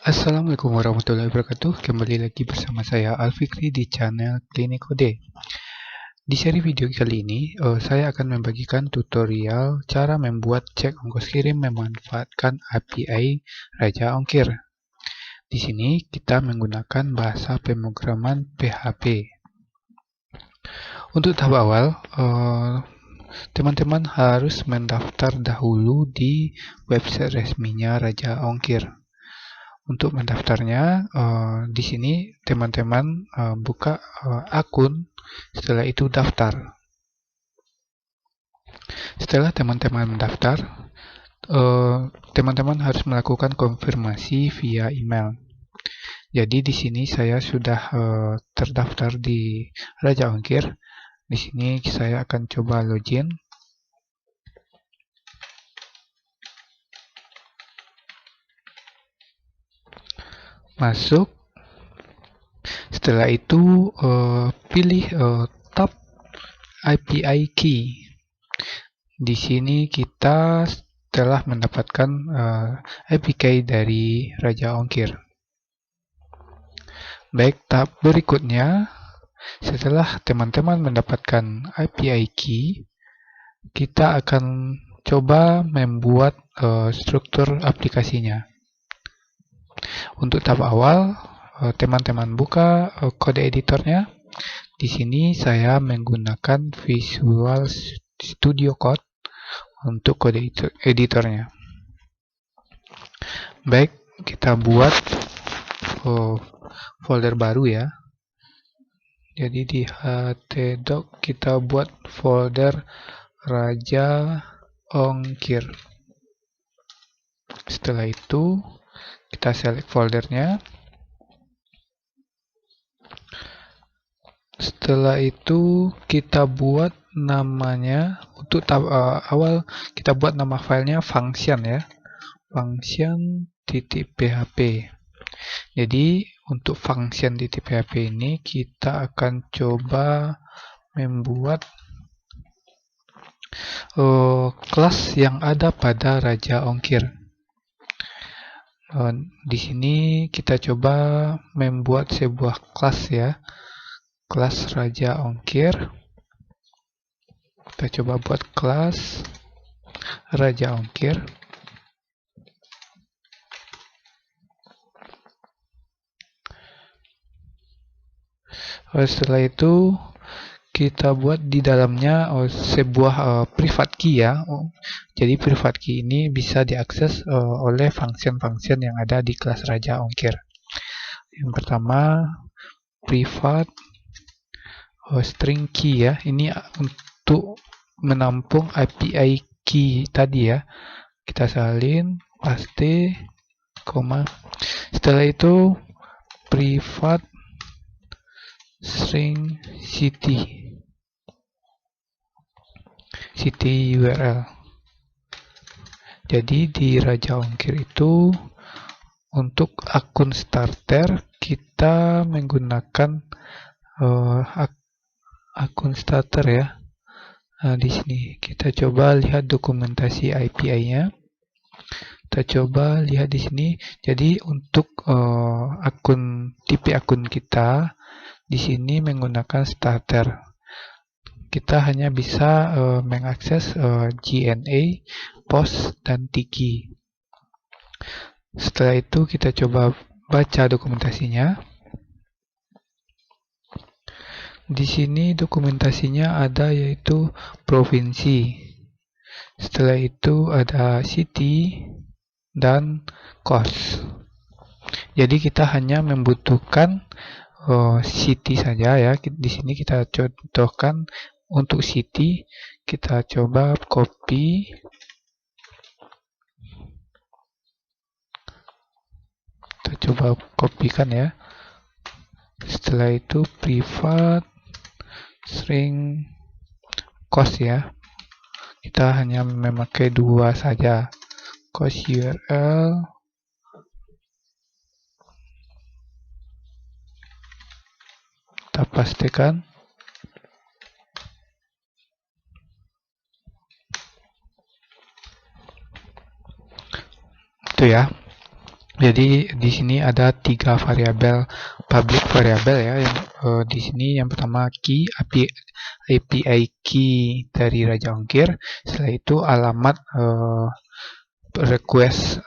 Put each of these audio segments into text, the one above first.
Assalamualaikum warahmatullahi wabarakatuh. Kembali lagi bersama saya Alfikri di channel Klinik Kode. Di seri video kali ini, saya akan membagikan tutorial cara membuat cek ongkos kirim memanfaatkan API Raja Ongkir. Di sini kita menggunakan bahasa pemrograman PHP. Untuk tahap awal, teman-teman harus mendaftar dahulu di website resminya Raja Ongkir. Untuk mendaftarnya, di sini teman-teman buka akun, setelah itu daftar. Setelah teman-teman mendaftar, teman-teman harus melakukan konfirmasi via email. Jadi di sini saya sudah terdaftar di Raja Ongkir. Di sini saya akan coba login. Masuk. Setelah itu pilih tab API Key. Di sini kita telah mendapatkan API dari Raja Ongkir. Baik, tahap berikutnya, setelah teman-teman mendapatkan API Key, kita akan coba membuat struktur aplikasinya. Untuk tahap awal, teman-teman buka kode editornya. Di sini saya menggunakan Visual Studio Code untuk kode editornya. Baik, kita buat folder baru ya. Jadi di htdoc kita buat folder Raja Ongkir. Setelah itu kita select foldernya. Setelah itu kita buat namanya. Untuk awal kita buat nama filenya function ya, function.php. Jadi untuk function.php ini kita akan coba membuat kelas yang ada pada Raja Ongkir. Di sini kita coba membuat sebuah kelas ya, kelas Raja Ongkir. Kita coba buat kelas Raja Ongkir. Setelah itu kita buat di dalamnya sebuah private key ya. Jadi private key ini bisa diakses oleh function-function yang ada di kelas Raja Ongkir. Yang pertama private string key ya. Ini untuk menampung API key tadi ya. Kita salin, paste, koma. Setelah itu private string city URL. Jadi di Raja Ongkir itu untuk akun starter kita menggunakan akun starter ya. Nah, di sini kita coba lihat dokumentasi API-nya. Kita coba lihat di sini. Jadi untuk tipe akun kita di sini menggunakan starter. Kita hanya bisa mengakses GNA, POST, dan Tiki. Setelah itu kita coba baca dokumentasinya. Di sini dokumentasinya ada yaitu provinsi. Setelah itu ada city dan cost. Jadi kita hanya membutuhkan city saja ya. Di sini kita contohkan untuk city, kita coba copy. Kita coba kopikan ya. Setelah itu private string cost ya. Kita hanya memakai dua saja. Cost URL. Kita pastikan. Itu ya. Jadi di sini ada 3 variabel public variabel ya. Yang di sini yang pertama key API key dari Raja Ongkir. Setelah itu alamat request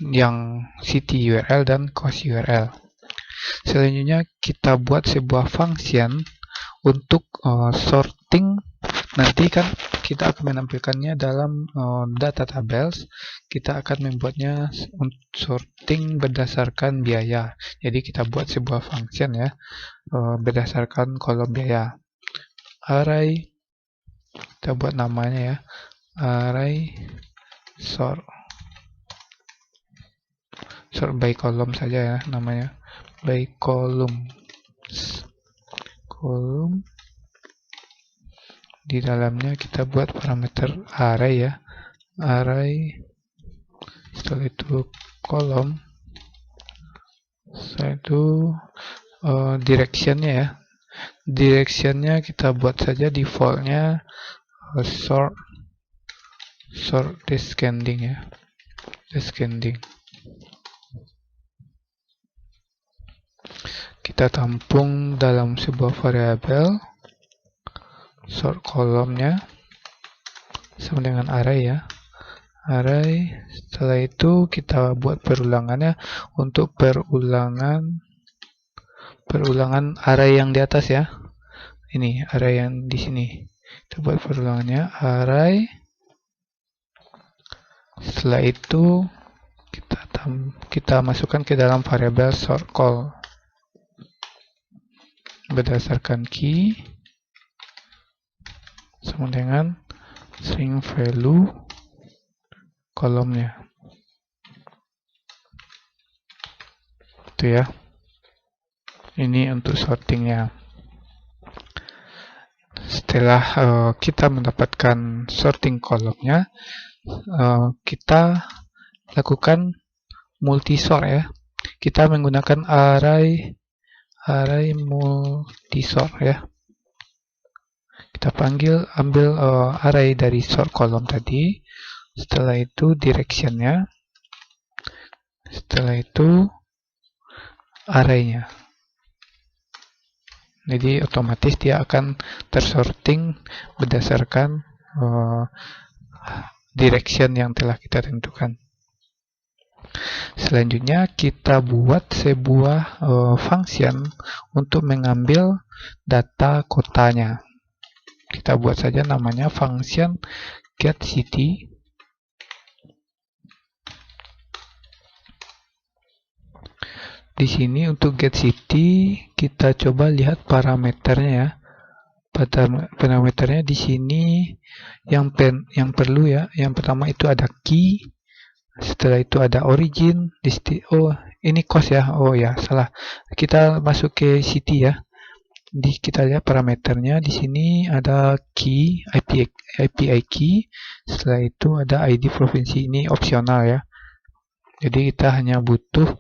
yang city URL dan cost URL. Selanjutnya kita buat sebuah function untuk sorting. Nanti kan kita akan menampilkannya dalam data tables. Kita akan membuatnya sorting berdasarkan biaya. Jadi kita buat sebuah function ya, berdasarkan kolom biaya. Array, kita buat namanya ya, array sort by column saja ya namanya, by column. Di dalamnya kita buat parameter array ya, array, setelah itu kolom, setelah itu directionnya ya, directionnya kita buat saja defaultnya sort descending ya, descending. Kita tampung dalam sebuah variabel sort kolomnya sama dengan array ya, array. Setelah itu kita buat perulangannya untuk perulangan array yang di atas ya, ini array yang di sini. Kita buat perulangannya array. Setelah itu kita masukkan ke dalam variabel sort call berdasarkan key sama dengan string value kolomnya. Itu ya. Ini untuk sortingnya. Setelah kita mendapatkan sorting kolomnya, kita lakukan multisort ya. Kita menggunakan array multisort ya. Kita ambil array dari sort kolom tadi. Setelah itu directionnya, setelah itu arraynya. Jadi otomatis dia akan tersorting berdasarkan direction yang telah kita tentukan. Selanjutnya kita buat sebuah function untuk mengambil data kotanya. Kita buat saja namanya function getCity. Di sini untuk getCity kita coba lihat parameternya ya. Parameternya di sini yang perlu ya. Yang pertama itu ada key. Setelah itu ada origin. Oh, ini cost ya. Oh ya, salah. Kita masuk ke city ya. Kita lihat parameternya. Di sini ada key, API key. Setelah itu ada ID provinsi. Ini opsional ya. Jadi kita hanya butuh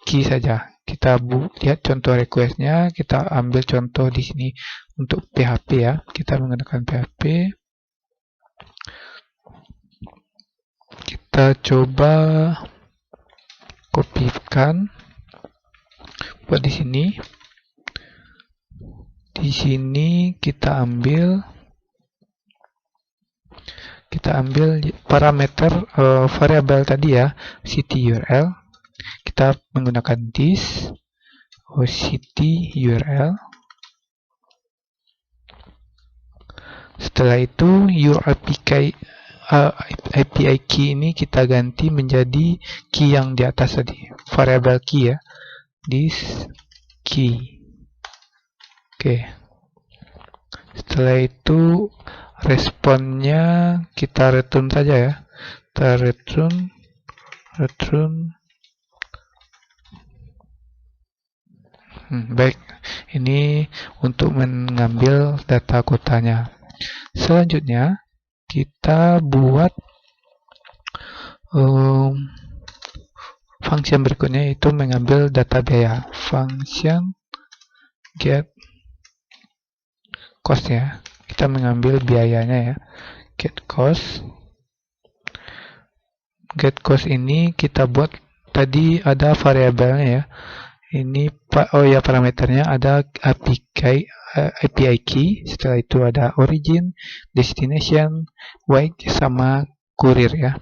key saja. Kita lihat contoh requestnya. Kita ambil contoh di sini untuk PHP ya. Kita menggunakan PHP. Kita coba kopikan buat di sini. Di sini kita ambil parameter variabel tadi ya, city URL. Kita menggunakan this city URL. Setelah itu API key ini kita ganti menjadi key yang di atas tadi, variabel key ya, this key. Oke. Setelah itu responnya kita return saja ya. Kita return baik, ini untuk mengambil data kotanya. Selanjutnya kita buat function berikutnya, yaitu mengambil data biaya. Function get cost ya. Kita mengambil biayanya ya, get cost. getCost ini kita buat tadi ada variabelnya ya. Ini parameternya ada API key, setelah itu ada origin, destination, wait sama kurir ya.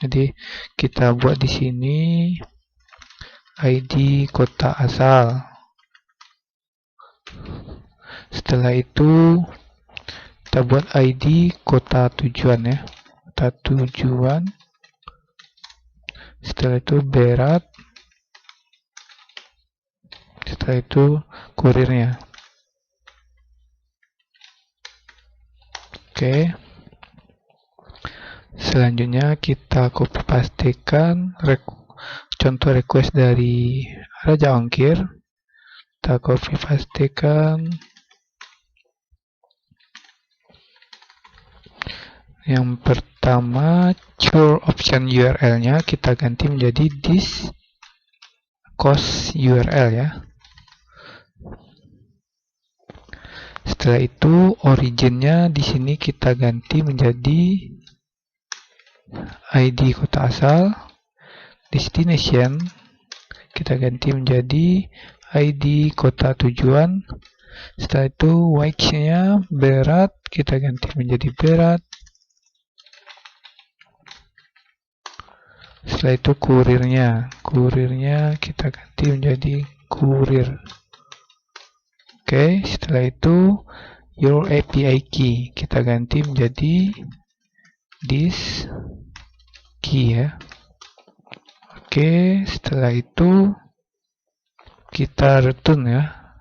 Jadi kita buat di sini ID kota asal. Setelah itu kita buat ID kota tujuan ya. Kota tujuan. Setelah itu berat. Setelah itu kurirnya. Oke. Selanjutnya kita copy pastekan contoh request dari Raja Ongkir. Kita copy pastekan. Yang pertama, your option URL-nya kita ganti menjadi this cost URL ya. Setelah itu originnya di sini kita ganti menjadi ID kota asal. Destination kita ganti menjadi ID kota tujuan. Setelah itu weight-nya berat kita ganti menjadi berat. Setelah itu kurirnya kita ganti menjadi kurir. Oke, setelah itu your API key kita ganti menjadi this key ya. Oke, setelah itu kita return ya.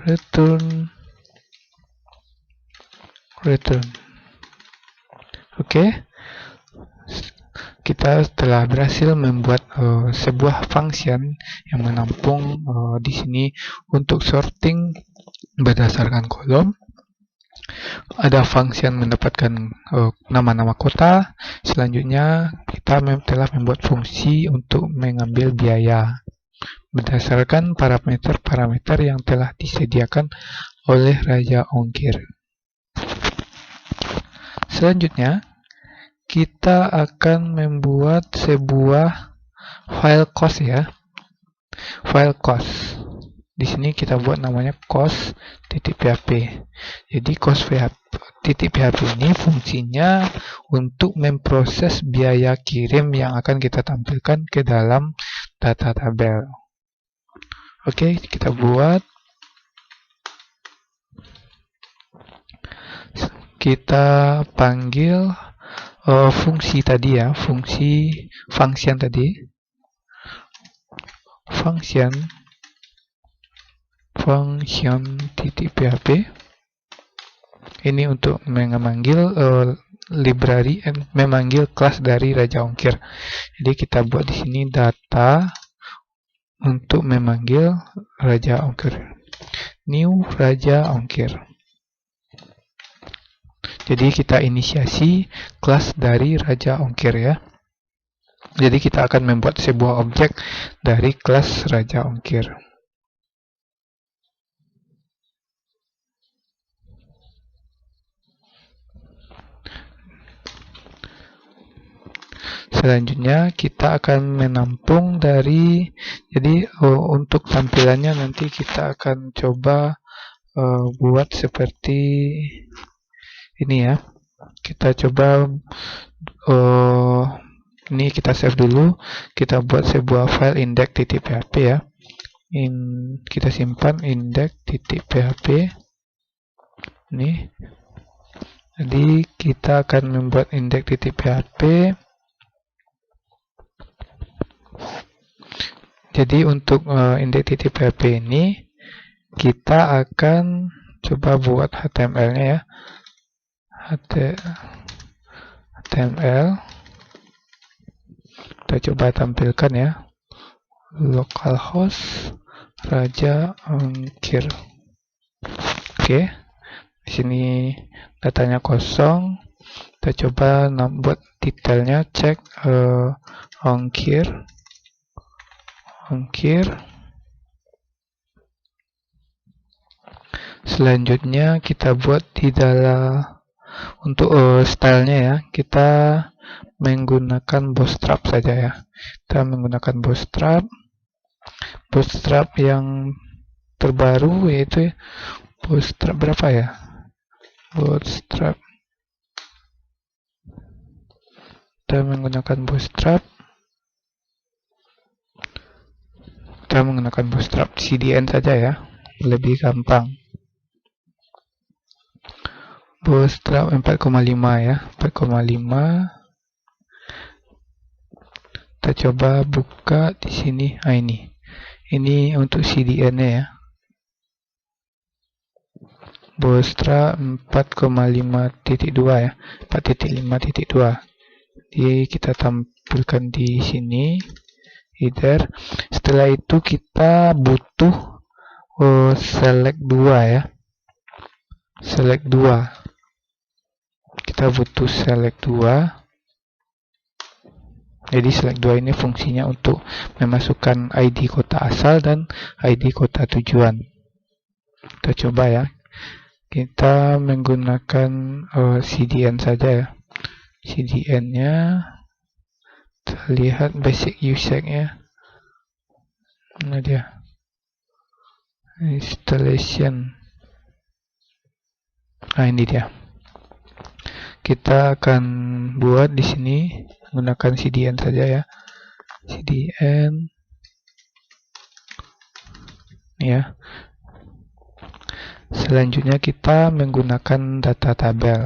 Return. Oke. Kita telah berhasil membuat sebuah function yang menampung di sini untuk sorting berdasarkan kolom. Ada function mendapatkan nama-nama kota. Selanjutnya kita telah membuat fungsi untuk mengambil biaya berdasarkan parameter-parameter yang telah disediakan oleh Raja Ongkir. Selanjutnya kita akan membuat sebuah file cost ya. File cost. Di sini kita buat namanya cost.php. Jadi cost.php ini fungsinya untuk memproses biaya kirim yang akan kita tampilkan ke dalam data tabel. Oke, kita buat. Kita panggil fungsi tadi ya, function tadi. Function.php ini untuk memanggil library memanggil kelas dari Raja Ongkir. Jadi kita buat di sini data untuk memanggil Raja Ongkir. New Raja Ongkir. Jadi kita inisiasi kelas dari Raja Ongkir ya. Jadi kita akan membuat sebuah objek dari kelas Raja Ongkir. Selanjutnya kita akan menampung dari, jadi untuk tampilannya nanti kita akan coba buat seperti ini ya. Kita coba ini kita save dulu. Kita buat sebuah file index.php ya. Kita simpan index.php. Ini. Jadi kita akan membuat index.php. Jadi untuk index.php ini kita akan coba buat HTML-nya ya. HTML kita coba tampilkan ya, localhost Raja Ongkir. Oke, di sini datanya kosong. Kita coba buat detailnya, cek Ongkir. Selanjutnya kita buat di dalam untuk stylenya ya, kita menggunakan bootstrap saja ya. Kita menggunakan bootstrap yang terbaru, yaitu bootstrap berapa ya? Bootstrap. Kita menggunakan bootstrap CDN saja ya, lebih gampang. Bootstrap 4,5 ya, 4,5. Kita coba buka di sini. Ini untuk CDN-nya ya. Bootstrap 4,5.2 ya, 4.5.2. Jadi kita tampilkan di sini header. Setelah itu kita butuh select 2 ya. Select 2. Kita butuh select 2. Jadi select 2 ini fungsinya untuk memasukkan ID kota asal dan ID kota tujuan. Kita coba ya. Kita menggunakan CDN saja ya. CDN-nya kita lihat basic usage-nya. Mana dia? Installation. Nah, ini dia. Kita akan buat di sini menggunakan CDN saja ya. CDN ya. Selanjutnya kita menggunakan data tabel.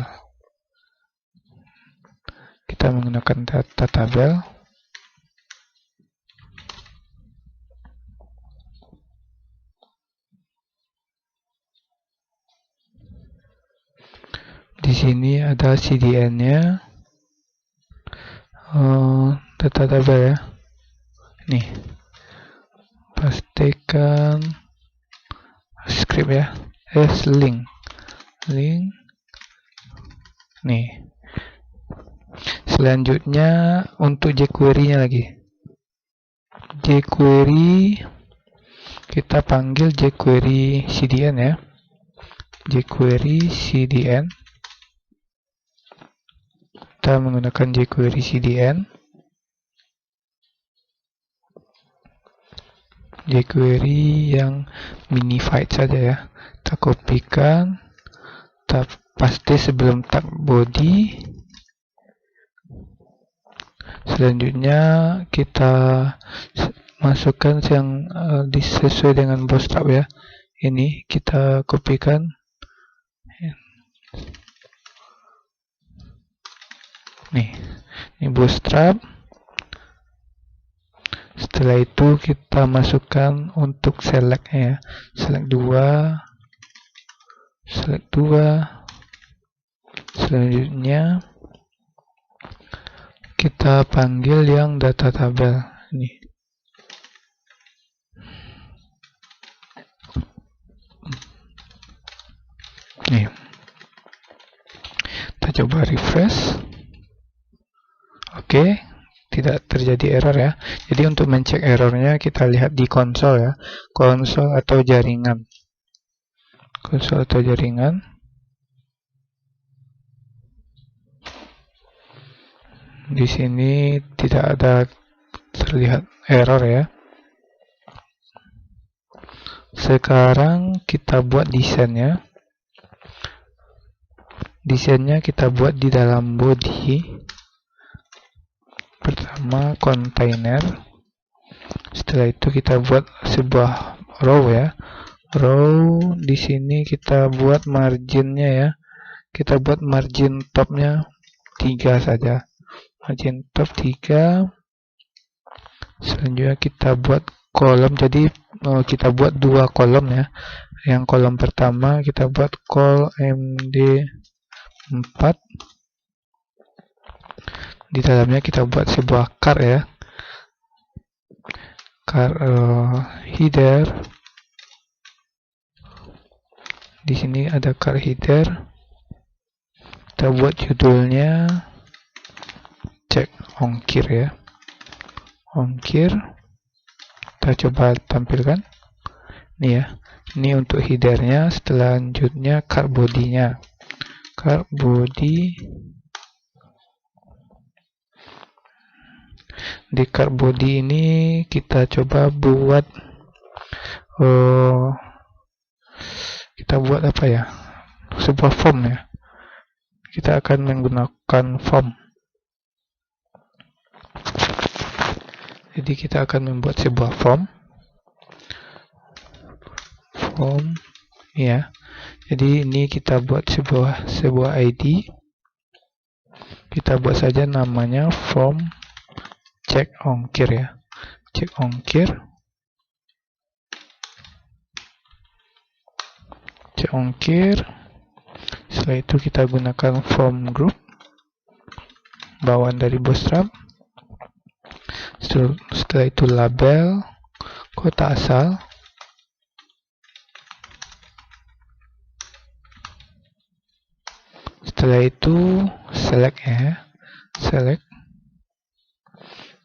Kita menggunakan data tabel. Di sini ada CDN-nya. Data tabel ya. Nih. Pastikan script ya. Link. Nih. Selanjutnya untuk jQuery-nya lagi. jQuery kita panggil jQuery CDN ya. jQuery CDN. Kita menggunakan jQuery CDN. jQuery yang minified saja ya. Kita kopikan, kita paste sebelum tag body. Selanjutnya kita masukkan yang sesuai dengan bootstrap ya. Ini kita kopikan. Nih, ini bootstrap. Setelah itu kita masukkan untuk select ya. Select 2. Selanjutnya kita panggil yang data tabel ini. Nih. Kita coba refresh. Oke, tidak terjadi error ya. Jadi untuk mencek errornya kita lihat di konsol ya. Konsol atau jaringan. Di sini tidak ada terlihat error ya. Sekarang kita buat desainnya. Desainnya kita buat di dalam body. Pertama container. Setelah itu kita buat sebuah row ya. Row di sini kita buat marginnya ya. Kita buat margin topnya 3 saja. Margin top 3. Selanjutnya kita buat kolom. Jadi kita buat 2 kolom ya. Yang kolom pertama kita buat col MD4. Di dalamnya kita buat sebuah char ya. Char header. Di sini ada char header. Kita buat judulnya cek ongkir ya. Ongkir. Kita coba tampilkan. Ini ya. Ini untuk headernya. Selanjutnya char body-nya. Char body. Di card body ini kita coba buat apa ya, sebuah form ya. Kita akan menggunakan form. Jadi kita akan membuat sebuah form ya. Jadi ini kita buat sebuah ID. Kita buat saja namanya form cek ongkir ya. Cek ongkir. Setelah itu kita gunakan form group bawaan dari Bootstrap. Setelah itu label kota asal. Setelah itu select ya. Select.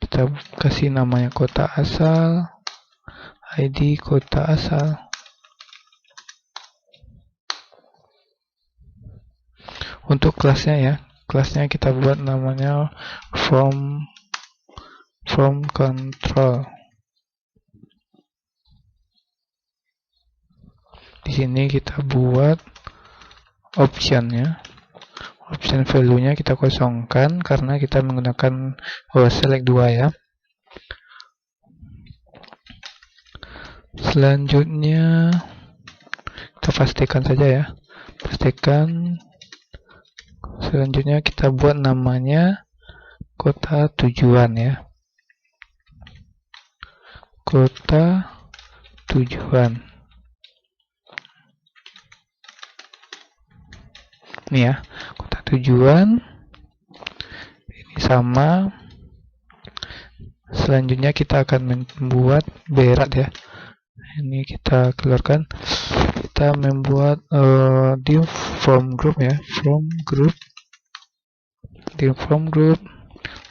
Kita kasih namanya kota asal. ID kota asal. Untuk kelasnya ya, kelasnya kita buat namanya form control. Di sini kita buat option ya. Option value-nya kita kosongkan karena kita menggunakan select 2 ya. Selanjutnya kita pastikan saja ya. Selanjutnya kita buat namanya kota tujuan ya. Kota tujuan. Ini ya, kota tujuan. Ini sama. Selanjutnya kita akan membuat berat ya. Ini kita keluarkan. Kita membuat div form group ya. Div form group.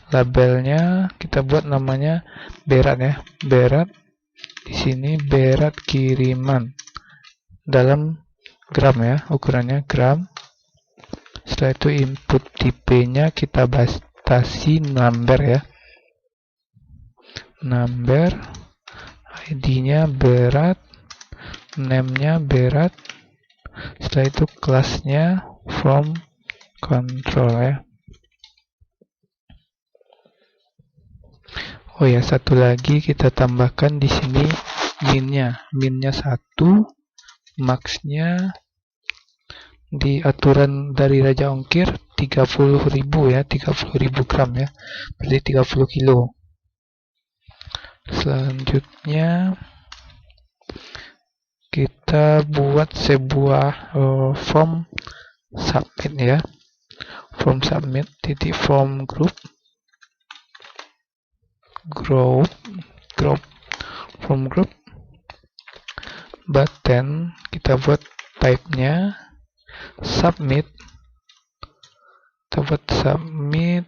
Labelnya kita buat namanya berat ya. Berat. Di sini berat kiriman dalam gram ya. Ukurannya gram. Setelah itu input tipenya kita batasi number ya. Number. ID-nya berat. Name-nya berat. Setelah itu kelasnya form control ya. Oh ya, satu lagi kita tambahkan di sini minnya 1, max-nya di aturan dari Raja Ongkir 30.000 ya, 30.000 gram ya, berarti 30 kilo. Selanjutnya kita buat sebuah form submit ya. Form submit titik form group form group button. Kita buat type-nya submit. Kita buat submit.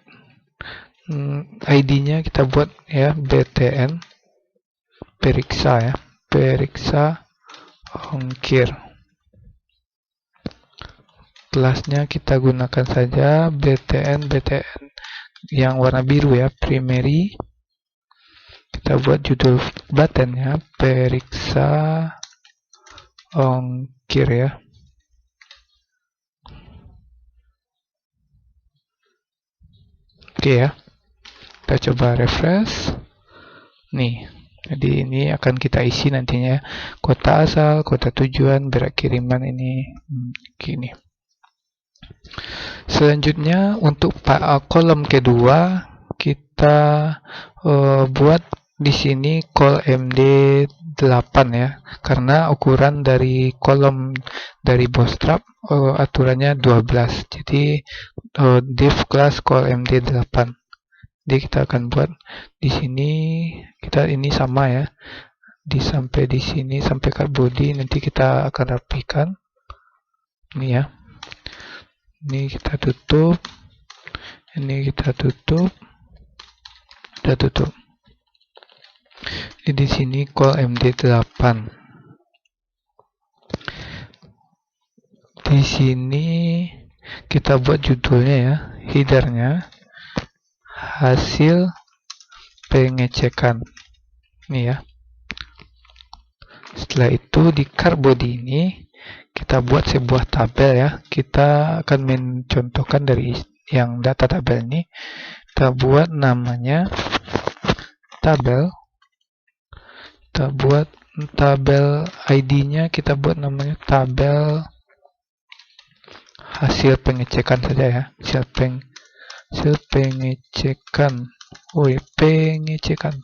ID-nya kita buat ya btn periksa ya, periksa ongkir. Kelasnya kita gunakan saja btn yang warna biru ya, primary. Kita buat judul buttonnya periksa ongkir ya. Oke ya, kita coba refresh. Nih, jadi ini akan kita isi nantinya kota asal, kota tujuan, berat kiriman ini gini. Selanjutnya untuk kolom kedua kita buat di sini col MD8 ya, karena ukuran dari kolom dari Bootstrap aturannya 12. Jadi div class col MD8. Jadi kita akan buat di sini, kita ini sama ya, sampai di sini sampai card body, nanti kita akan rapikan. Ini ya. Ini kita tutup. Ini kita tutup. Kita tutup. Di sini col MD8. Di sini kita buat judulnya ya, headernya hasil pengecekan. Ini ya. Setelah itu di card body ini kita buat sebuah tabel ya. Kita akan mencontohkan dari yang data tabel ini. Kita buat namanya tabel. Kita buat tabel ID-nya, kita buat namanya tabel hasil pengecekan saja ya. Hasil pengecekan. Pengecekan.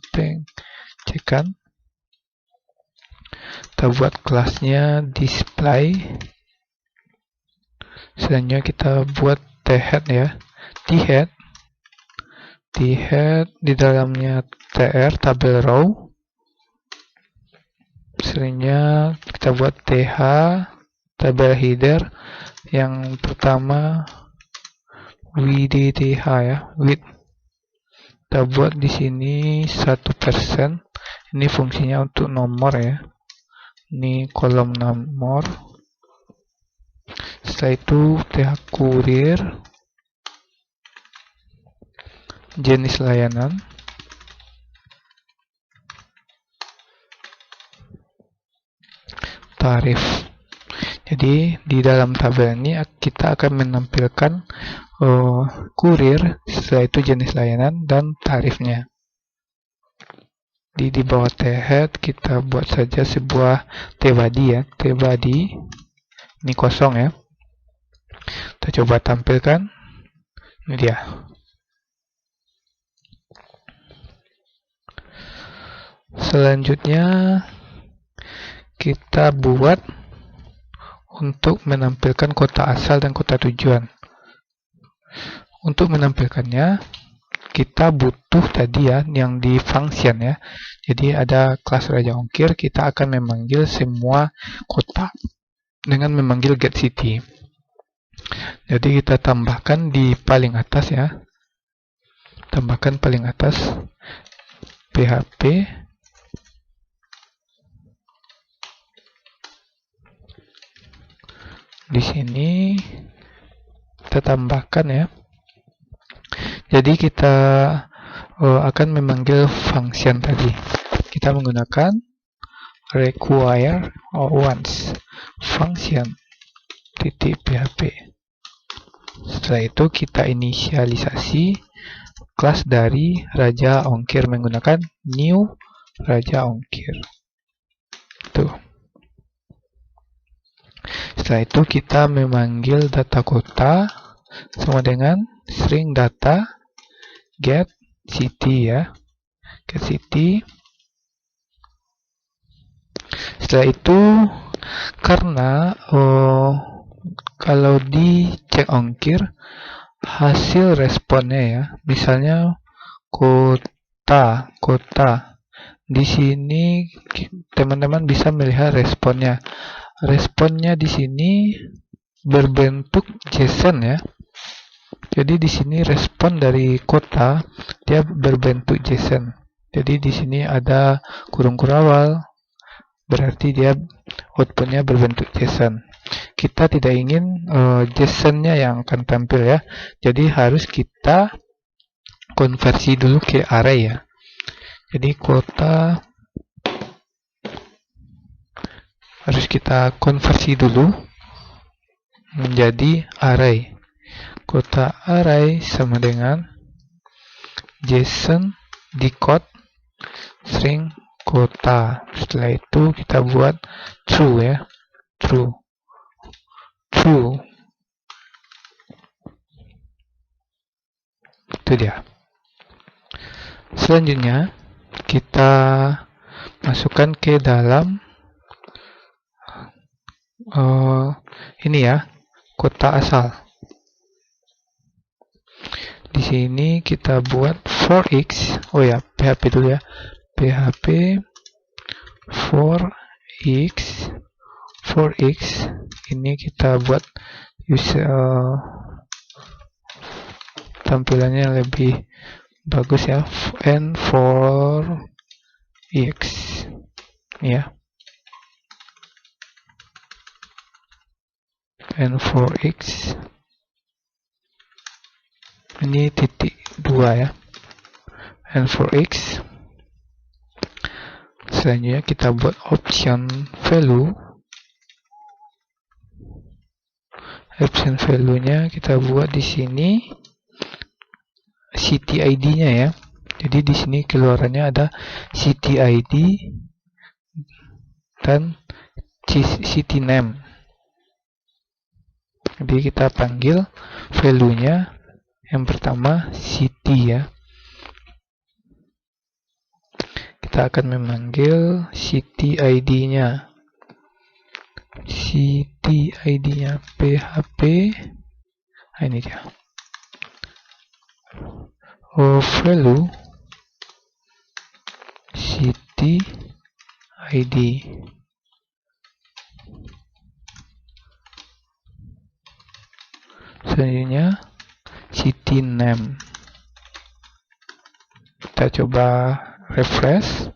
Kita buat kelasnya display. Selanjutnya kita buat thead ya. Thead di dalamnya tr tabel row. Selanjutnya kita buat th tabel header. Yang pertama width ya, width. Kita buat di sini 1%. Ini fungsinya untuk nomor ya. Ini kolom nomor. Setelah itu th kurir, jenis layanan, tarif. Jadi di dalam tabel ini kita akan menampilkan kurir, setelah itu jenis layanan dan tarifnya. Di bawah thead kita buat saja sebuah tbody ya, tbody. Ini kosong ya. Kita coba tampilkan. Ini dia. Selanjutnya kita buat untuk menampilkan kota asal dan kota tujuan. Untuk menampilkannya kita butuh tadi ya yang di function ya. Jadi ada kelas Raja Ongkir, kita akan memanggil semua kota dengan memanggil getCity. Jadi kita tambahkan di paling atas ya. Tambahkan paling atas php di sini kita tambahkan ya. Jadi kita akan memanggil function tadi. Kita menggunakan require once function .php. Setelah itu kita inisialisasi kelas dari Raja Ongkir menggunakan new Raja Ongkir. Tuh. Setelah itu kita memanggil data kota sama dengan string data get city ya. Get city. Setelah itu karena kalau di cek ongkir hasil responnya ya, misalnya kota di sini teman-teman bisa melihat responnya. Responnya di sini berbentuk JSON ya. Jadi di sini respon dari kota dia berbentuk JSON. Jadi di sini ada kurung kurawal, berarti dia outputnya berbentuk JSON. Kita tidak ingin JSON-nya yang akan tampil ya. Jadi harus kita konversi dulu ke array ya. Jadi kota harus kita konversi dulu menjadi array. Kota array sama dengan JSON decode string kota. Setelah itu kita buat true ya. True. Itu dia. Selanjutnya kita masukkan ke dalam ini ya, kota asal. Di sini kita buat for x. Oh ya, PHP dulu ya. PHP for x ini kita buat tampilannya lebih bagus ya. And for x ya. And for x ini titik 2 ya. and for X. Selanjutnya kita buat option value. Option value-nya kita buat di sini city ID-nya ya. Jadi di sini keluarannya ada city ID dan city name. Jadi kita panggil value-nya yang pertama city ya. Kita akan memanggil city ID-nya. City ID-nya PHP. Nah, ini dia. Value city ID. Selanjutnya city name. Kita coba refresh.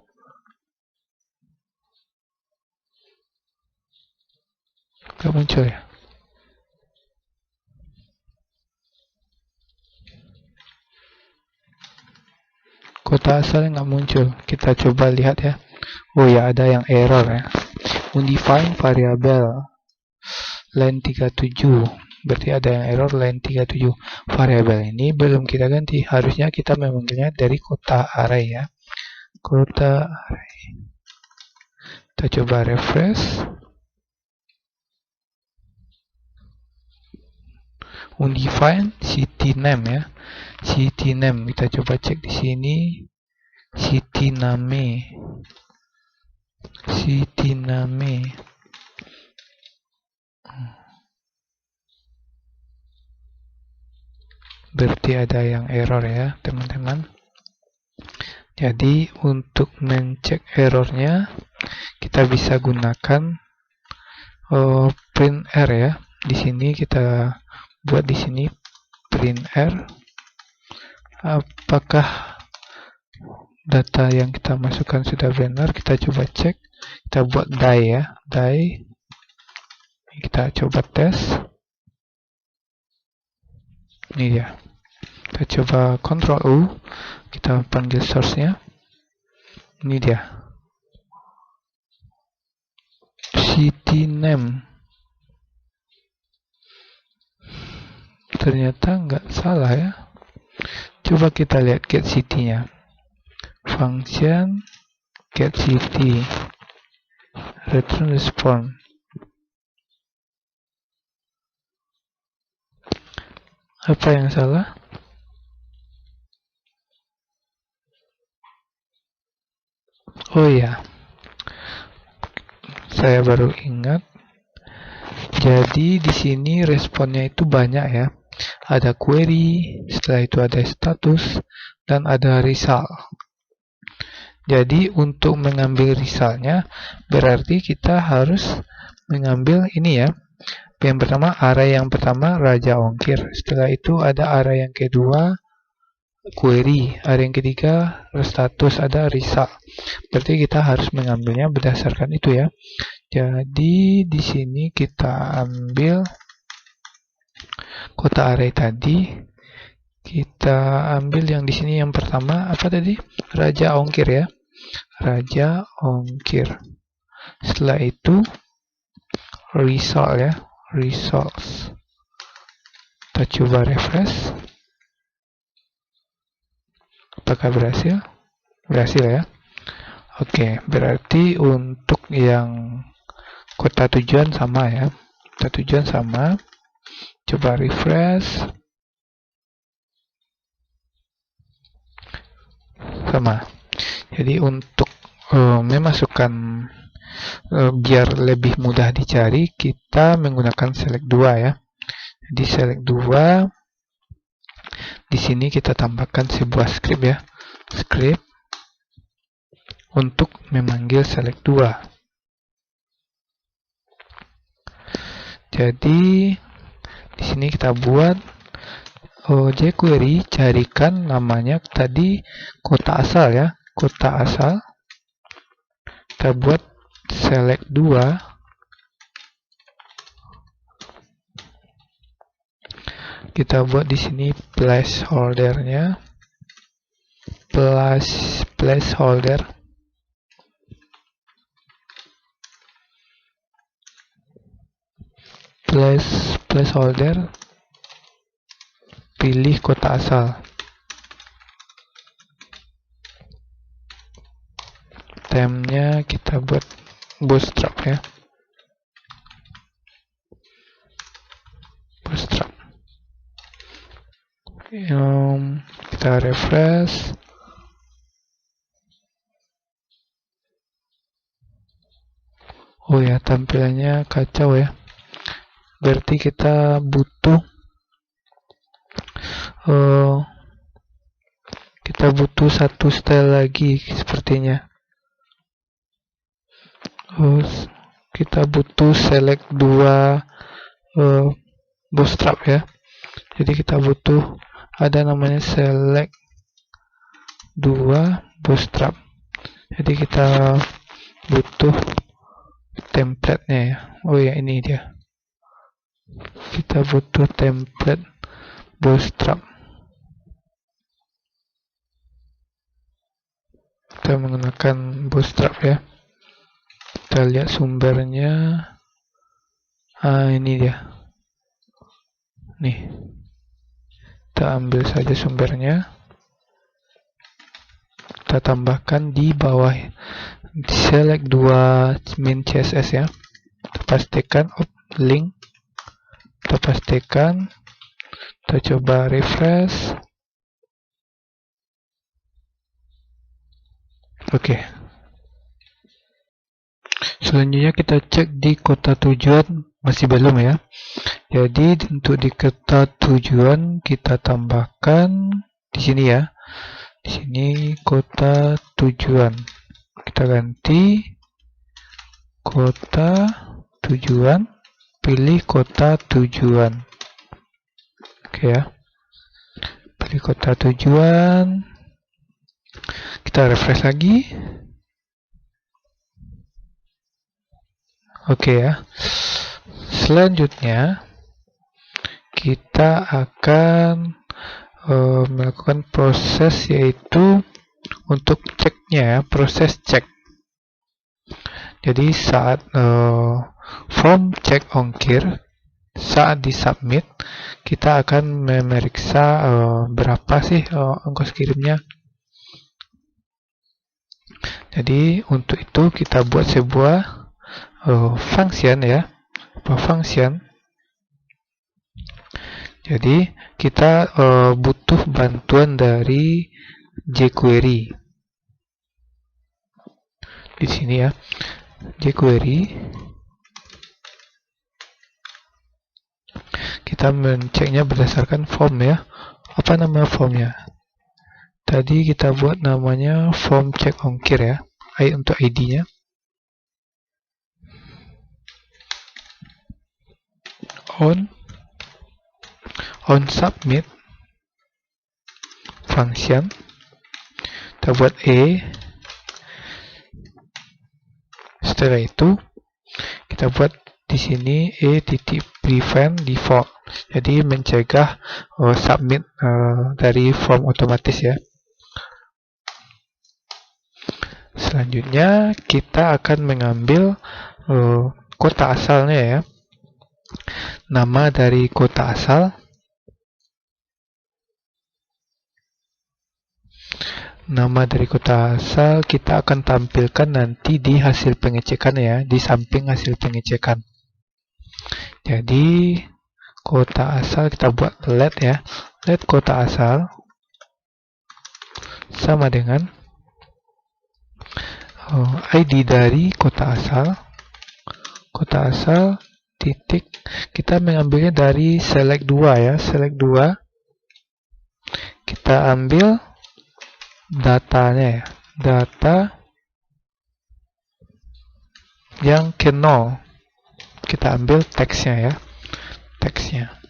Gak muncul ya. Kota asalnya nggak muncul. Kita coba lihat ya. Oh ya, ada yang error ya. Undefined variable line 37. Berarti ada yang error line 37. Variable ini belum kita ganti. Harusnya kita memanggilnya dari kota array ya. Kota array. Kita coba refresh. Undefined city name ya. City name kita coba cek di sini. City name. City name. Berarti ada yang error ya, teman-teman. Jadi untuk mencek errornya kita bisa gunakan print r ya. Di sini kita buat di sini print r. Apakah data yang kita masukkan sudah benar? Kita coba cek. Kita buat die ya, die. Kita coba tes. Ini dia. Kita coba Ctrl U. Kita panggil source-nya. Ini dia. City name. Ternyata nggak salah ya. Coba kita lihat get city-nya. Function get city. Return response. Apa yang salah? Oh ya, saya baru ingat. Jadi di sini responnya itu banyak ya. Ada query, setelah itu ada status, dan ada result. Jadi untuk mengambil resultnya berarti kita harus mengambil ini ya. Yang pertama, array yang pertama raja ongkir. Setelah itu ada array yang kedua query. Array yang ketiga status, ada result. Berarti kita harus mengambilnya berdasarkan itu ya. Jadi di sini kita ambil kota array tadi. Kita ambil yang di sini yang pertama apa tadi? Raja ongkir ya. Raja ongkir. Setelah itu result ya. Results. Kita coba refresh. Apakah berhasil? Berhasil ya. Oke, berarti untuk yang kota tujuan sama ya. Kota tujuan sama. Coba refresh. Sama. Jadi untuk memasukkan biar lebih mudah dicari, kita menggunakan select 2 ya. Jadi select 2. Di sini kita tambahkan sebuah script ya. Script untuk memanggil select 2. Jadi di sini kita buat jQuery, carikan namanya tadi kota asal ya. Kota asal. Kita buat select 2. Kita buat di sini placeholder-nya. placeholder. Placeholder, pilih kota asal. Temnya kita buat bootstrap ya. Bootstrap. Kita refresh. Oh ya, tampilannya kacau ya. Berarti kita butuh satu style lagi sepertinya. Kita butuh select 2 bootstrap ya. Jadi kita butuh ada namanya select 2 bootstrap. Jadi kita butuh template-nya ya. Oh ya, ini dia. Kita butuh template bootstrap. Kita menggunakan bootstrap ya. Kita lihat sumbernya. Ini dia. Nih. Kita ambil saja sumbernya. Kita tambahkan di bawah. Select 2 min CSS ya. Kita pastikan link. Kita pastikan. Kita coba refresh. Oke. Selanjutnya kita cek di kota tujuan, masih belum ya. Jadi untuk di kota tujuan kita tambahkan di sini ya. Di sini kota tujuan. Kita ganti kota tujuan, pilih kota tujuan. Oke ya. Pilih kota tujuan. Kita refresh lagi. Oke ya. Selanjutnya kita akan melakukan proses, yaitu untuk ceknya ya, proses cek. Jadi saat form cek ongkir, saat disubmit, kita akan memeriksa berapa sih ongkos kirimnya. Jadi untuk itu kita buat sebuah function ya, function. Jadi kita butuh bantuan dari jQuery. Di sini ya, jQuery. Kita menceknya berdasarkan form ya. Apa nama formnya? Tadi kita buat namanya form cek ongkir ya. Untuk ID-nya. On submit function, kita buat setelah itu kita buat di sini prevent default, jadi mencegah submit dari form otomatis ya. Selanjutnya kita akan mengambil kota asalnya ya. Nama dari kota asal. Nama dari kota asal kita akan tampilkan nanti di hasil pengecekan ya, di samping hasil pengecekan. Jadi kota asal kita buat let ya. Let kota asal sama dengan ID dari kota asal. Kota asal titik, kita mengambilnya dari select 2 ya, select 2. Kita ambil datanya ya, data yang ke 0. Kita ambil teksnya ya, teksnya.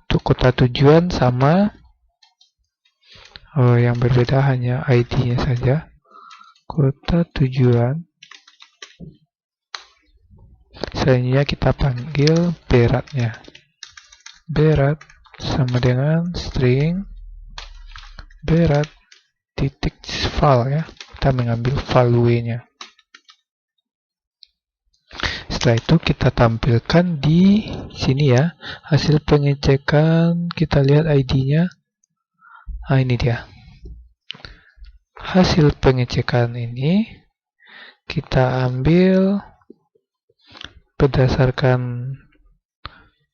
Untuk kota tujuan sama, yang berbeda hanya ID-nya saja. Kota tujuan. Selanjutnya kita panggil beratnya. Berat sama dengan string berat titik val ya, kita mengambil value-nya. Setelah itu kita tampilkan di sini ya, hasil pengecekan. Kita lihat ID-nya. Nah, ini dia. Hasil pengecekan ini kita ambil berdasarkan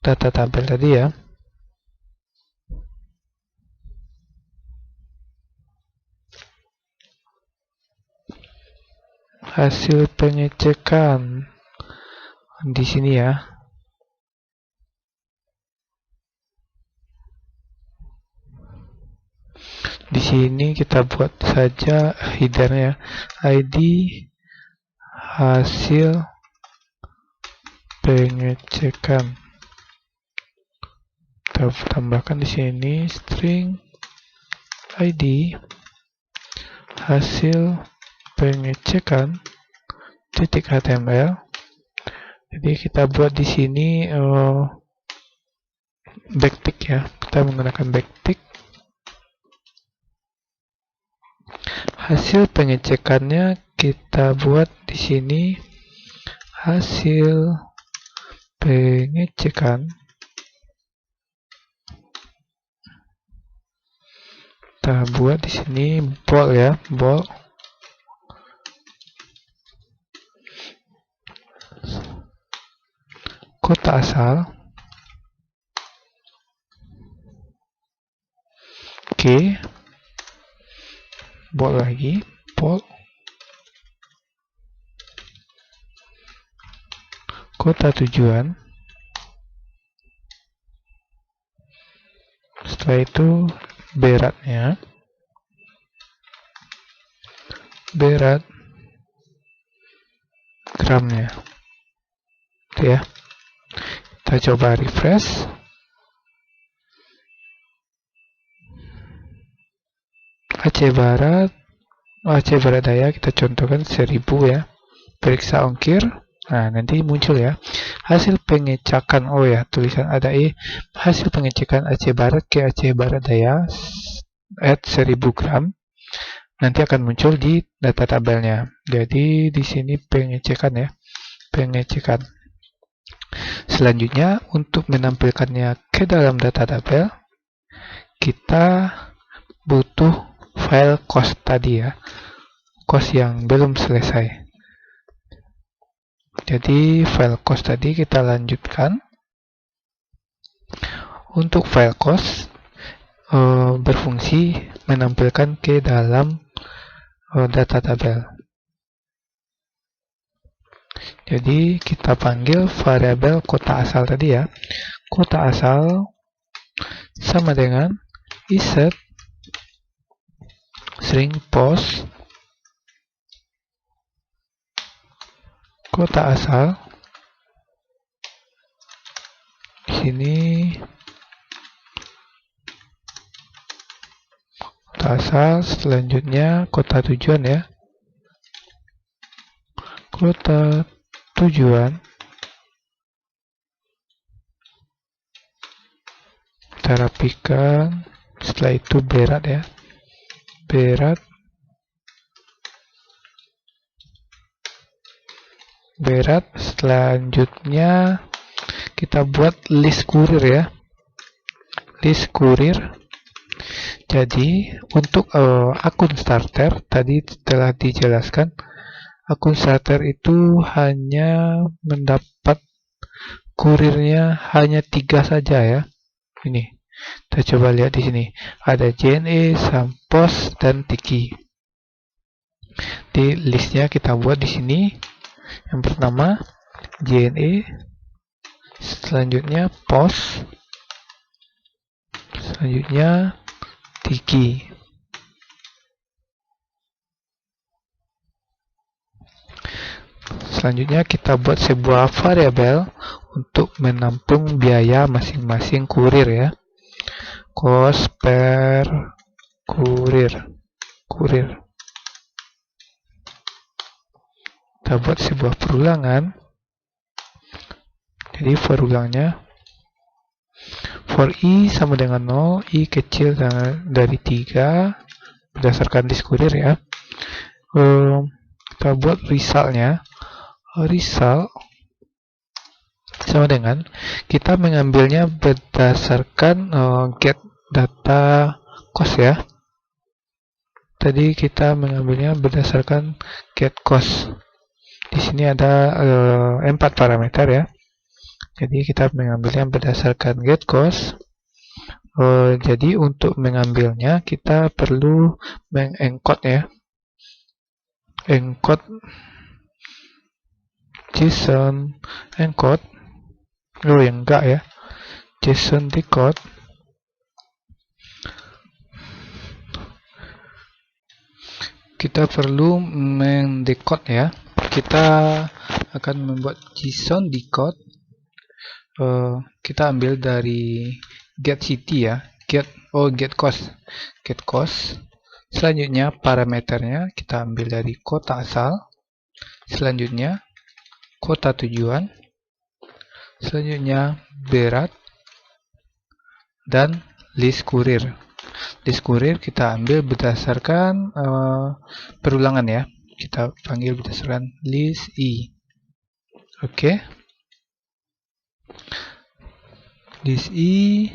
data tabel tadi ya. Hasil pengecekan di sini ya. Di sini kita buat saja headernya, ID hasil pengecekan. Kita tambahkan di sini string ID hasil pengecekan titik HTML. Jadi kita buat di sini backtick ya. Kita menggunakan backtick. Hasil pengecekannya kita buat di sini hasil pengecekan. Kita buat di sini bold ya, bold. Kota asal. Oke. Bold lagi, bold. Kota tujuan. Setelah itu beratnya. Berat gramnya. Itu ya. Kita coba refresh. Aceh Barat Daya kita contohkan 1000 ya. Periksa ongkir. Nah, nanti muncul ya hasil pengecekan. Oh ya, tulisan ada hasil pengecekan Aceh Barat ke Aceh Barat Daya at 1000 gram. Nanti akan muncul di data tabelnya. Jadi di sini pengecekan ya, pengecekan. Selanjutnya untuk menampilkannya ke dalam data tabel, kita butuh file cost tadi ya, cost yang belum selesai. Jadi file cost tadi kita lanjutkan. Untuk file cost berfungsi menampilkan ke dalam data tabel. Jadi kita panggil variabel kota asal tadi ya. Kota asal sama dengan iset string post kota asal. Di sini kota asal, selanjutnya kota tujuan ya. Kota tujuan. Kita rapikan. Setelah itu berat ya. Berat. Berat. Selanjutnya kita buat list kurir ya. List kurir. Jadi untuk akun starter tadi telah dijelaskan, akun starter itu hanya mendapat kurirnya hanya 3 saja ya. Ini kita coba lihat di sini ada JNE, Sampos, dan Tiki. Di listnya kita buat di sini. Yang pertama JNE, selanjutnya POS, selanjutnya Tiki. Selanjutnya kita buat sebuah variabel untuk menampung biaya masing-masing kurir ya. Cost per kurir. Kita buat sebuah perulangan. Jadi for ulangnya for i sama dengan 0, i kecil dari 3, berdasarkan list kurir ya. Kita buat resultnya. Result sama dengan kita mengambilnya berdasarkan get data cost ya. Tadi kita mengambilnya berdasarkan get cost. Di sini ada 4 parameter ya. Jadi kita mengambilnya berdasarkan get cost. Jadi untuk mengambilnya kita perlu mengencode ya. Encode JSON encode. Yang enggak ya. JSON decode. Kita perlu mendecode ya. Kita akan membuat JSON decode. Kita ambil dari get city ya. Get cost. Selanjutnya parameternya kita ambil dari kota asal. Selanjutnya kota tujuan. Selanjutnya berat dan list kurir. List kurir kita ambil berdasarkan perulangan ya. Kita panggil berdasarkan list i. Oke. List i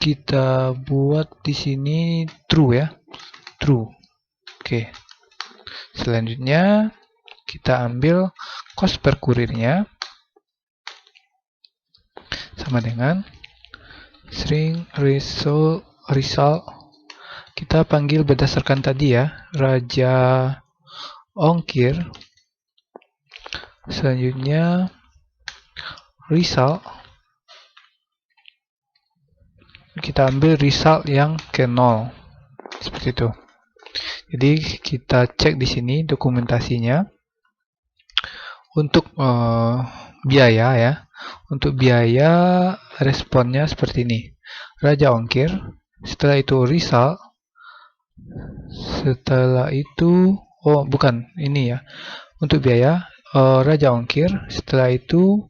kita buat di sini true ya. True. Oke. Selanjutnya kita ambil cost per kurirnya sama dengan string result kita panggil berdasarkan tadi ya, raja ongkir. Selanjutnya result kita ambil result yang ke 0 seperti itu. Jadi kita cek di sini dokumentasinya. Untuk biaya ya, untuk biaya responnya seperti ini. Raja ongkir, setelah itu result, setelah itu bukan ini ya. Untuk biaya raja ongkir, setelah itu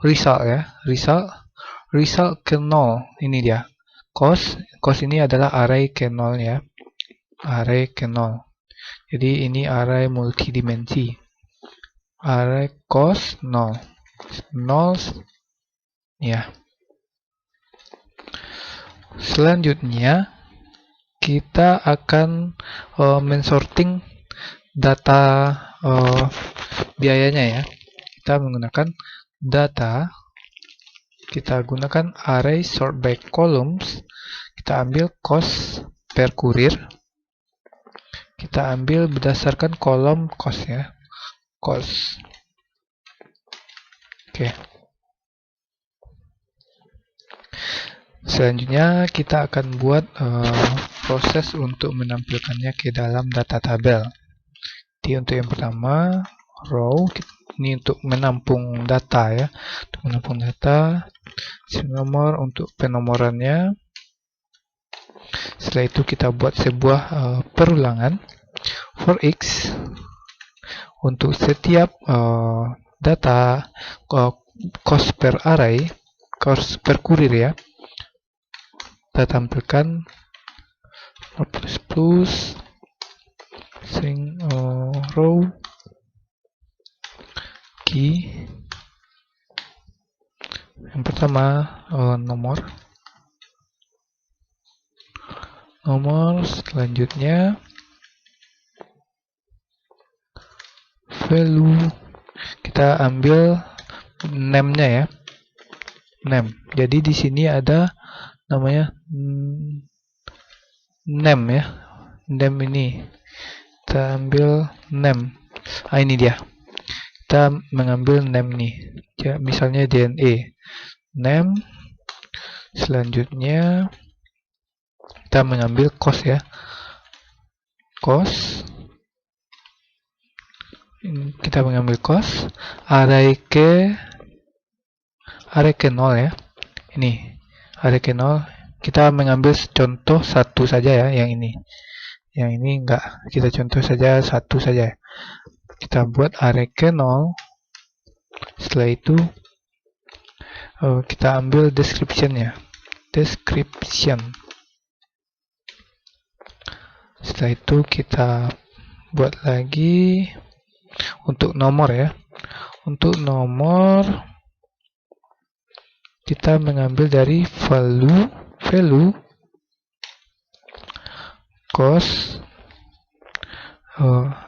result ya, result ke 0. Ini dia. Cost ini adalah array ke 0 ya. Array ke 0. Jadi ini array multidimensi. Array cost 0 ya. Selanjutnya kita akan mensorting data biayanya ya. Kita menggunakan data, kita gunakan array sort by columns. Kita ambil cost per kurir, kita ambil berdasarkan kolom cost ya. Cost. Oke. Selanjutnya kita akan buat proses untuk menampilkannya ke dalam data tabel. Jadi untuk yang pertama row, ini untuk menampung data ya. Untuk menampung data, nomor untuk penomorannya. Setelah itu kita buat sebuah perulangan for x. Untuk setiap data cost per array, cost per kurir ya, kita tampilkan plus string row key. Yang pertama nomor, selanjutnya value, kita ambil name-nya ya, name. Jadi di sini ada namanya name ya, name ini kita ambil name. Ini dia, kita mengambil name nih ya, misalnya DNA name. Selanjutnya kita mengambil cost ya, cost. Kita mengambil cost array ke 0 ya. Ini array ke 0, kita mengambil contoh satu saja ya, yang ini. Yang ini enggak, kita contoh saja satu saja. Kita buat array ke 0. Setelah itu kita ambil description-nya. Description. Setelah itu kita buat lagi untuk nomor ya. Untuk nomor kita mengambil dari value cost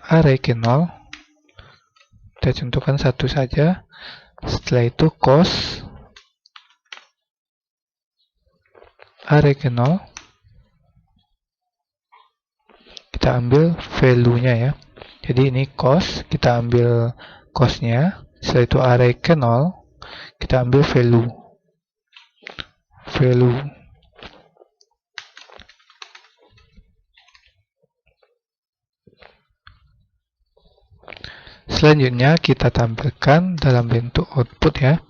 array ke 0. Kita contohkan satu saja. Setelah itu cost array ke 0. Kita ambil value-nya ya. Jadi ini cost, kita ambil cost-nya. Setelah itu array ke 0, kita ambil value. Selanjutnya kita tampilkan dalam bentuk output ya.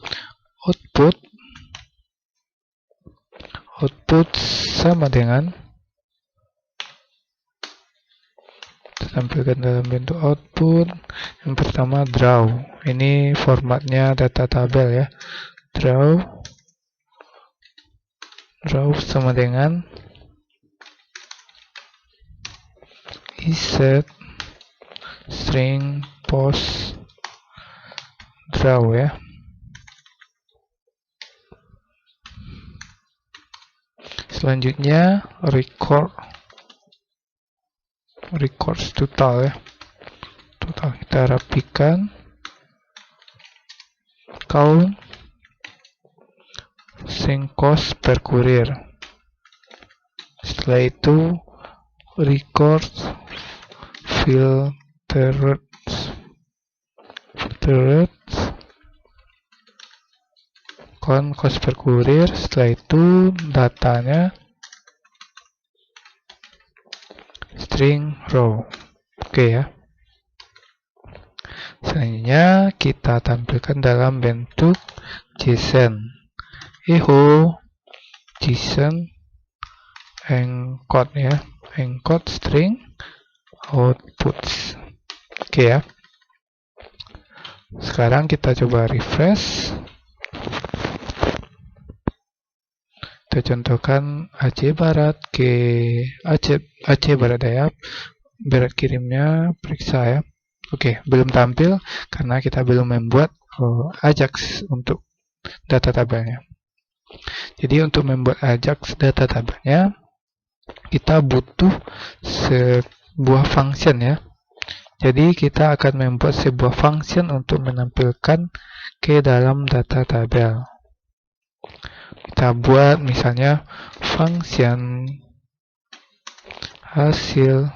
Output sama dengan, tampilkan dalam bentuk output. Yang pertama draw. Ini formatnya data tabel ya. Draw sama dengan iset string post draw ya. Selanjutnya records total ya. Total kita rapikan. Count sync cost per courier. Setelah itu records filtered count cost per courier. Setelah itu datanya string row. Oke ya. Selanjutnya kita tampilkan dalam bentuk JSON. JSON encode ya. Encode string outputs. Oke ya. Sekarang kita coba refresh. Kita contohkan Aceh Barat ke Aceh Barat Daya. Barat kirimnya periksa ya. Oke, belum tampil karena kita belum membuat Ajax untuk data tabelnya. Jadi untuk membuat Ajax data tabelnya, kita butuh sebuah function ya. Jadi kita akan membuat sebuah function untuk menampilkan ke dalam data tabel. Kita buat misalnya function hasil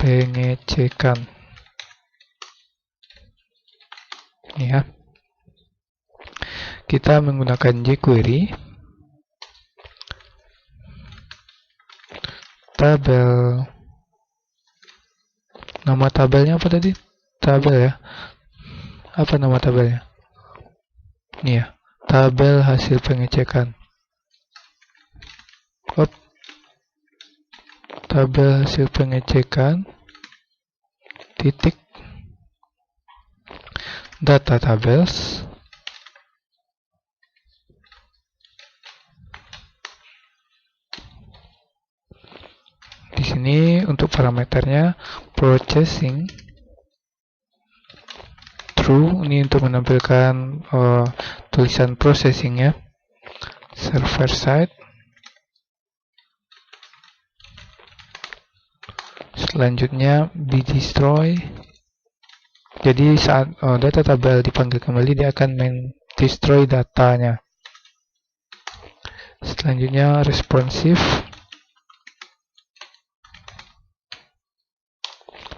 pengecekan. Ya. Kita menggunakan jQuery. Tabel. Nama tabelnya apa tadi? Tabel ya. Apa nama tabelnya? Ini ya. Tabel hasil pengecekan. Tabel hasil pengecekan. Titik. Data tables. Di sini untuk parameternya processing true, ini untuk menampilkan tulisan processing ya. Server side. Selanjutnya be destroy. Jadi saat data tabel dipanggil kembali, dia akan destroy datanya. Selanjutnya responsive.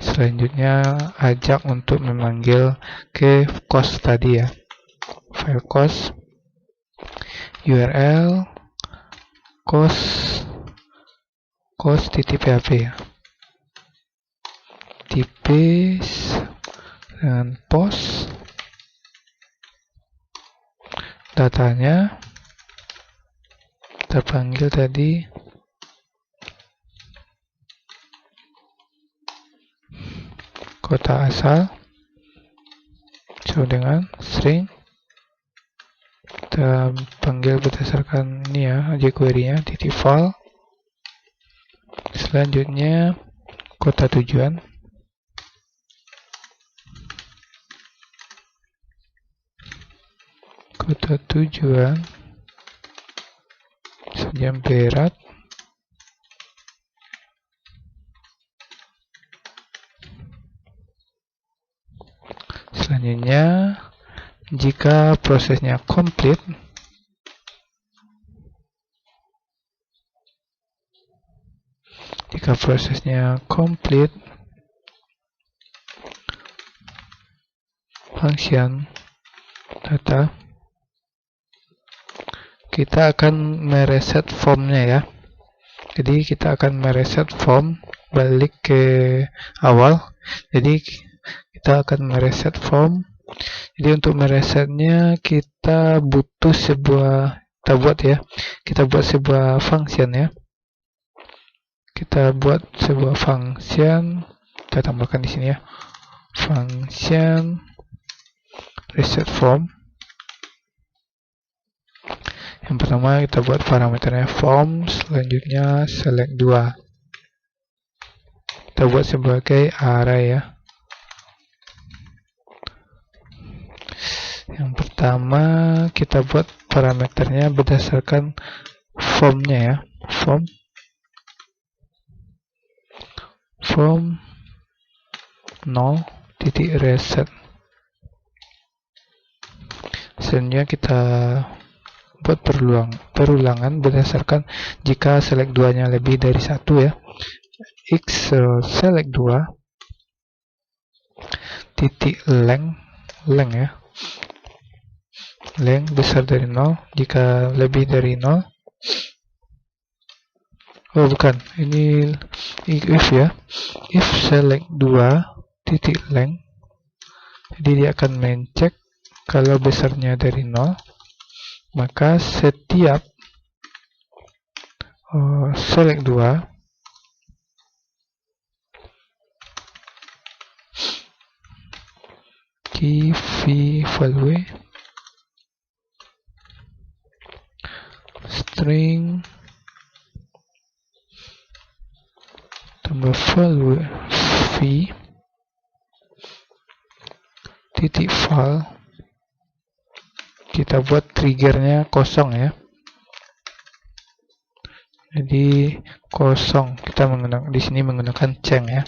Selanjutnya ajak untuk memanggil ke cost tadi ya. File cost URL cost.php ya. Tipe dengan post datanya terpanggil tadi kota asal sama dengan string, kita panggil berdasarkan ini ya jQuery nya titik file. Selanjutnya kota tujuan, misalnya Berat, selanjutnya jika prosesnya komplit, function data, kita akan mereset formnya ya. Jadi kita akan mereset form, balik ke awal. Jadi kita akan mereset form. Jadi untuk meresetnya kita butuh kita buat sebuah function ya. Kita buat sebuah function, kita tambahkan di sini ya. Function reset form. Yang pertama kita buat parameternya form, selanjutnya select 2. Kita buat sebagai array ya. Yang pertama kita buat parameternya berdasarkan formnya ya. Form 0.reset. Selanjutnya kita buat perulangan berdasarkan jika select 2-nya lebih dari 1 ya. X select 2 titik length ya. Length besar dari 0, jika lebih dari 0. Oh bukan, ini if ya. If select 2 titik length, jadi dia akan mencek kalau besarnya dari 0, maka setiap select 2 key value string tambah value v titik val, kita buat triggernya kosong ya. Jadi kosong, kita di sini menggunakan ceng ya.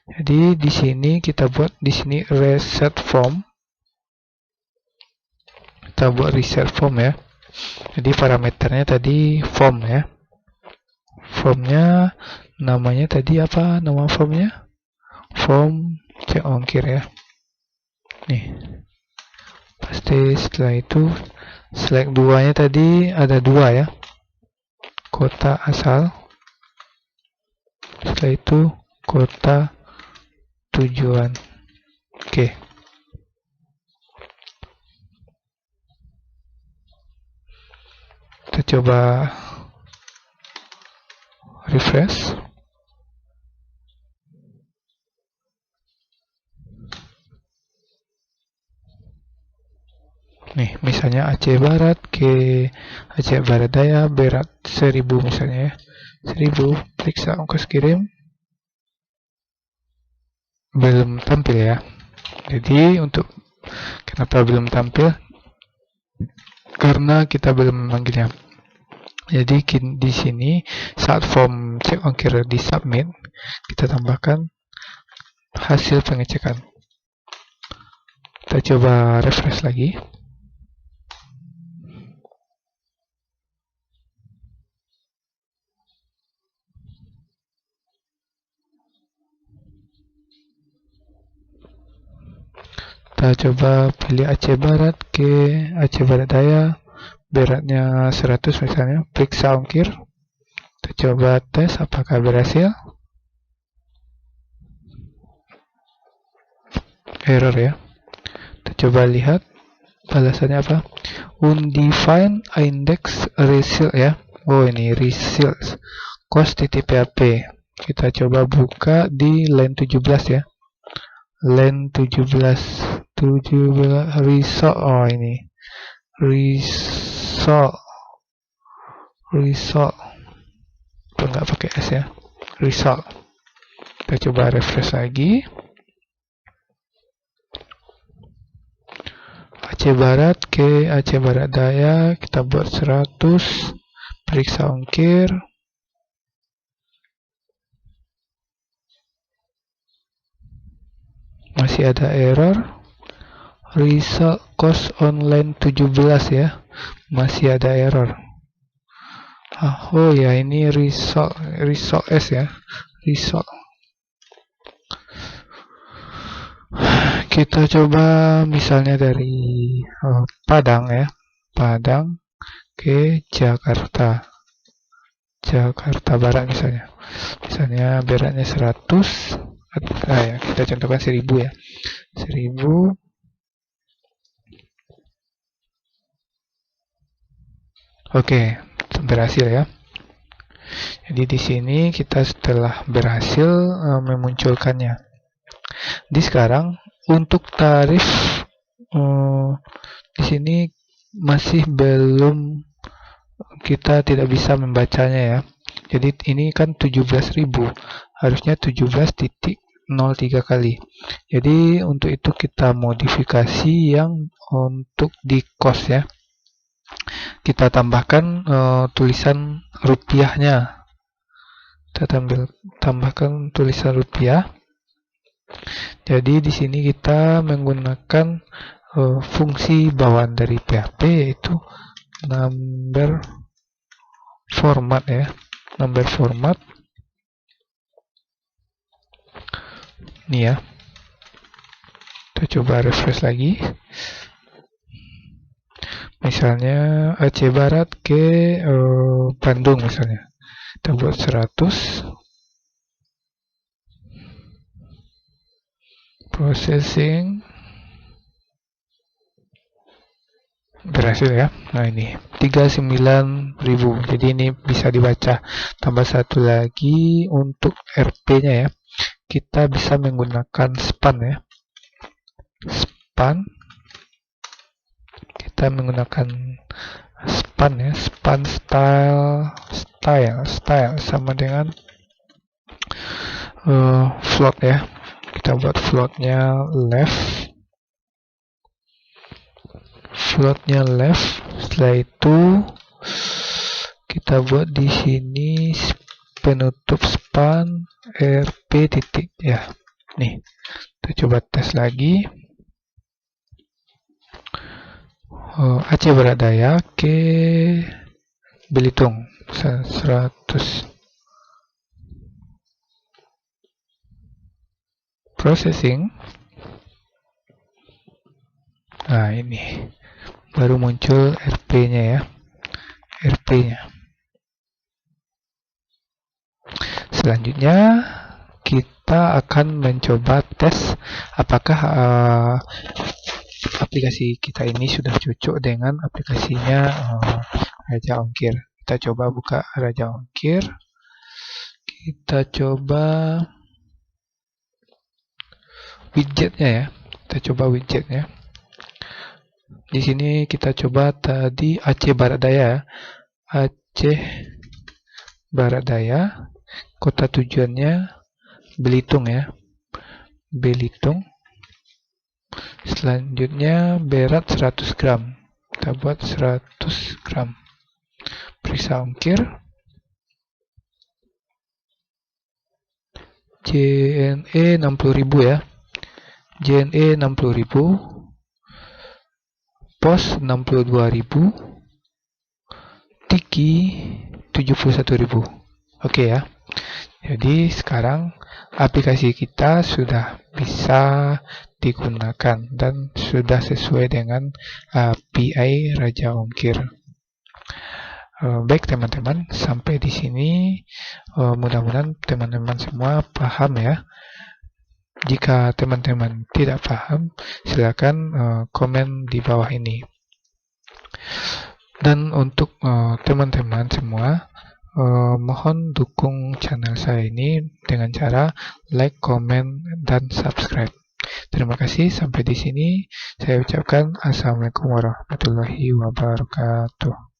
Jadi di sini kita buat di sini reset form. Kita buat reset form ya. Jadi parameternya tadi form ya. Formnya namanya tadi apa? Nama formnya? Form cek ongkir ya. Nih. Pasti setelah itu select 2-nya tadi ada 2 ya. Kota asal. Setelah itu kota tujuan. Oke. Kita coba refresh. Nih, misalnya Aceh Barat ke Aceh Barat Daya, berat 1000 misalnya ya. 1000, periksa ongkos kirim. Belum tampil ya. Jadi untuk kenapa belum tampil? Karena kita belum memanggilnya. Jadi di sini saat form cek ongkir di submit, kita tambahkan hasil pengecekan. Kita coba refresh lagi. Kita coba pilih Aceh Barat ke Aceh Barat Daya, beratnya 100 misalnya, periksa ongkir. Kita coba tes apakah berhasil. Error ya. Kita coba lihat balasannya apa. Undefined index result ya. Oh ini results cost.php. Kita coba buka di line 17 ya. Line 17 result. Oh ini result enggak pakai S ya. Result Kita coba refresh lagi. Aceh Barat ke Aceh Barat Daya, kita buat 100, periksa ongkir. Masih ada error. Result cost online 17 ya. Masih ada error. Oh ya, ini result S ya. Result. Kita coba misalnya dari Padang ya. Padang ke Jakarta. Jakarta Barat misalnya. Misalnya beratnya 100. Ya, kita contohkan 1000 ya. 1000. Oke, berhasil ya. Jadi di sini kita setelah berhasil memunculkannya. Di sekarang untuk tarif di sini masih belum, kita tidak bisa membacanya ya. Jadi ini kan 17.000, harusnya 17.03 kali. Jadi untuk itu kita modifikasi yang untuk di cost ya. Kita tambahkan tulisan rupiahnya. Kita tambahkan tulisan rupiah. Jadi di sini kita menggunakan fungsi bawaan dari PHP, yaitu number format ya. Number format. Ini ya. Kita coba refresh lagi. Misalnya Aceh Barat ke Bandung misalnya. Kita buat 100. Processing. Berhasil ya. Nah ini 39.000. Jadi ini bisa dibaca. Tambah satu lagi untuk RP-nya ya. Kita bisa menggunakan span ya. Span. Kita menggunakan span ya. Span style sama dengan float ya. Kita buat floatnya left. Setelah itu kita buat di sini penutup span RP titik ya. Nih, kita coba tes lagi. Aceh Barat Daya ke Belitung 100. Processing. Nah ini baru muncul RP-nya ya. RP-nya. Selanjutnya kita akan mencoba tes apakah aplikasi kita ini sudah cocok dengan aplikasinya Raja Ongkir. Kita coba buka Raja Ongkir. Kita coba widgetnya ya. Kita coba widgetnya. Di sini kita coba tadi Aceh Barat Daya. Aceh Barat Daya. Kota tujuannya Belitung ya. Belitung. Selanjutnya berat 100 gram. Kita buat 100 gram. Periksa ongkir. JNE 60.000 ya. JNE 60.000. Pos 62.000. Tiki 71.000. Oke ya. Jadi sekarang aplikasi kita sudah bisa digunakan dan sudah sesuai dengan API Raja Ongkir. Baik teman-teman, sampai di sini mudah-mudahan teman-teman semua paham ya. Jika teman-teman tidak paham, silakan komen di bawah ini. Dan untuk teman-teman semua, mohon dukung channel saya ini dengan cara like, komen, dan subscribe. Terima kasih. Sampai di sini saya ucapkan Assalamualaikum warahmatullahi wabarakatuh.